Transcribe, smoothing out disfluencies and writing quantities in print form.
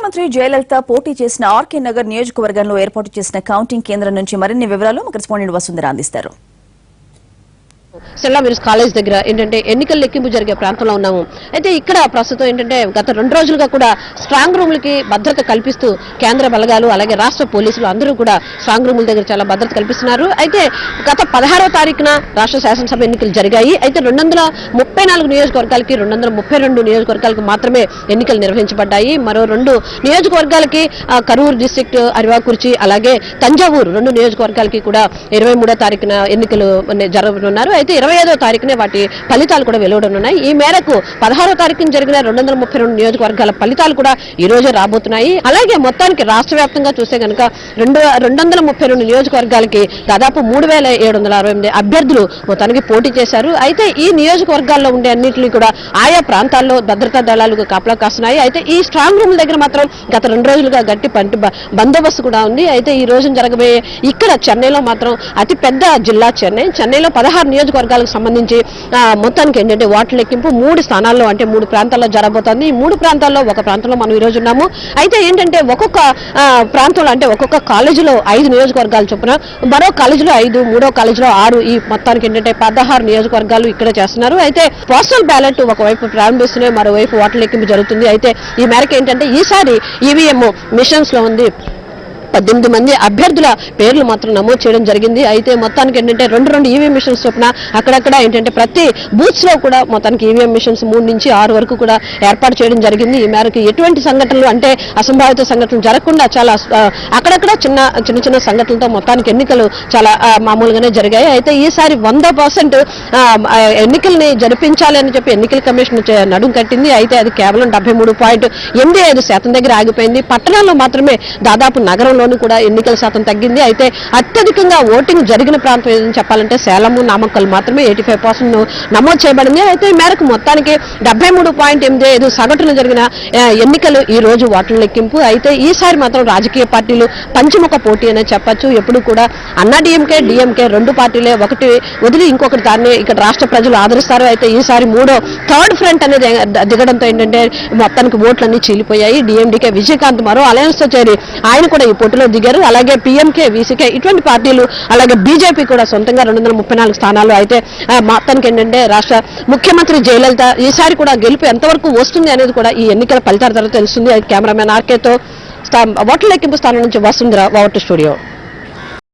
ముఖ్యమంత్రి జయలలిత పోటీ చేసిన ఆర్కే నగర్ నియోజకవర్గంలో ఏర్పాటు చేసిన కౌంటింగ్ కేంద్రం నుంచి మరిన్ని వివరాలు మా కరెస్పాండెంట్ వసుంధర అందిస్తారు. సెల్లా విల్స్ కాలేజ్ దగ్గర ఏంటంటే ఎన్నికల లెక్కింపు జరిగే ప్రాంతంలో ఉన్నాము. అయితే ఇక్కడ ప్రస్తుతం ఏంటంటే గత 2 రోజులుగా కూడా స్ట్రాంగ్ రూమ్లకి భద్రత కల్పిస్తూ కేంద్ర బలగాలు అలాగే రాష్ట్ర పోలీసులు అందరూ కూడా స్ట్రాంగ్ రూముల దగ్గర చాలా భద్రత కల్పిస్తున్నారు. అయితే గత 16వ తారీఖున రాష్ట్ర శాసనసభ ఎన్నికలు జరిగాయి. అయితే 234 నియోజకవర్గాలకి 232 నియోజకవర్గాలకు మాత్రమే ఎన్నికలు నిర్వహించబడ్డాయి. మరో 2 నియోజకవర్గాలకి కరూరు డిస్ట్రిక్ట్, అరివాకుర్చి అలాగే తంజావూరు 2 నియోజకవర్గాలకి కూడా 23వ తారీఖున ఎన్నికలు జరగనున్నారు. అయితే 25వ తారీఖునే వాటి ఫలితాలు కూడా వెలువడనున్నాయి. ఈ మేరకు 16వ తారీఖున జరిగిన 232 నియోజకవర్గాల ఫలితాలు కూడా ఈ రోజే రాబోతున్నాయి. అలాగే మొత్తానికి రాష్ట్ర వ్యాప్తంగా చూస్తే కనుక 232 నియోజకవర్గాలకి దాదాపు 3768 అభ్యర్థులు మొత్తానికి పోటీ చేశారు. అయితే ఈ నియోజకవర్గాల్లో ఉండే అన్నింటినీ కూడా ఆయా ప్రాంతాల్లో భద్రతా దళాలు కాపలా కాస్తున్నాయి. అయితే ఈ స్ట్రాంగ్ రూమ్ దగ్గర మాత్రం గత 2 రోజులుగా గట్టి బందోబస్తు కూడా ఉంది. అయితే ఈ రోజు జరగబోయే ఇక్కడ చెన్నైలో మాత్రం అతి పెద్ద జిల్లా చెన్నైలో 16 నియోజకవర్గాలకు సంబంధించి మొత్తానికి ఏంటంటే ఓట్ల లెక్కింపు 3 స్థానాల్లో అంటే 3 ప్రాంతాల్లో జరగబోతోంది. ఈ 3 ప్రాంతాల్లో ఒక ప్రాంతంలో మనం ఈ రోజు ఉన్నాము. అయితే ఏంటంటే ఒక్కొక్క ప్రాంతంలో అంటే ఒక్కొక్క కాలేజీలో 5 నియోజకవర్గాలు చొప్పున, మరో కాలేజీలో 5, మూడో కాలేజీలో 6, ఈ మొత్తానికి ఏంటంటే 16 నియోజకవర్గాలు ఇక్కడ చేస్తున్నారు. అయితే పోస్టల్ బ్యాలెట్ ఒకవైపు ప్రారంభిస్తున్నాయి, మరోవైపు ఓట్ల లెక్కింపు జరుగుతుంది. అయితే ఈ మేరకు ఏంటంటే ఈసారి ఈవీఎం మిషన్స్ లో ఉంది 18 మంది అభ్యర్థుల పేర్లు మాత్రం నమోదు చేయడం జరిగింది. అయితే మొత్తానికి ఏంటంటే 2 ఈవీఎం మిషన్స్ చొప్పున అక్కడక్కడ ఏంటంటే ప్రతి బూత్స్ లో కూడా మొత్తానికి ఈవీఎం మిషన్స్ 3 నుంచి 6 వరకు కూడా ఏర్పాటు చేయడం జరిగింది. ఈ మేరకు ఎటువంటి సంఘటనలు అంటే అసంభావిత సంఘటనలు జరగకుండా చాలా అక్కడక్కడ చిన్న సంఘటనలతో మొత్తానికి ఎన్నికలు చాలా మామూలుగానే జరిగాయి. అయితే ఈసారి 100% ఎన్నికల్ని జరిపించాలి అని చెప్పి ఎన్నికల కమిషన్ నడుం కట్టింది. అయితే అది కేవలం 73.85% దగ్గర ఆగిపోయింది. పట్టణాల్లో మాత్రమే దాదాపు నగరం కూడా ఎన్నికల శాతం తగ్గింది. అయితే అత్యధికంగా ఓటింగ్ జరిగిన ప్రాంతం ఏదని చెప్పాలంటే సేలము, నామక్కల్ మాత్రమే 85% నమోదు చేయబడింది. అయితే ఈ మేరకు మొత్తానికి 73.85 సగటున జరిగిన ఎన్నికలు ఈ రోజు ఓట్ల లెక్కింపు. అయితే ఈసారి మాత్రం రాజకీయ పార్టీలు పంచముఖ పోటీ అనే చెప్పొచ్చు. ఎప్పుడు కూడా అన్నా డిఎంకే, డిఎంకే 2 పార్టీలే ఒకటి వదిలి ఇంకొకటి దాన్ని ఇక్కడ రాష్ట్ర ప్రజలు ఆదరిస్తారు. అయితే ఈసారి థర్డ్ ఫ్రంట్ అనేది దిగడంతో ఏంటంటే మొత్తానికి ఓట్లన్నీ చీలిపోయాయి. డిఎండికే విజయకాంత్ మరో అలయన్స్ తో చేరి ఆయన కూడా ఈ పోటీలో దిగారు. అలాగే పీఎంకే, వీసీకే ఇటువంటి పార్టీలు అలాగే బీజేపీ కూడా సొంతంగా 234 స్థానాలు. అయితే మొత్తానికి ఏంటంటే రాష్ట్ర ముఖ్యమంత్రి జయలలిత ఈసారి కూడా గెలుపు ఎంతవరకు వస్తుంది అనేది కూడా ఈ ఎన్నికల ఫలితాల తర్వాత తెలుస్తుంది. కెమెరామెన్ ఆర్కేతో ఓట్ల లెక్కింపు స్థానం నుంచి వసుంధర, ఓవర్ టు స్టూడియో.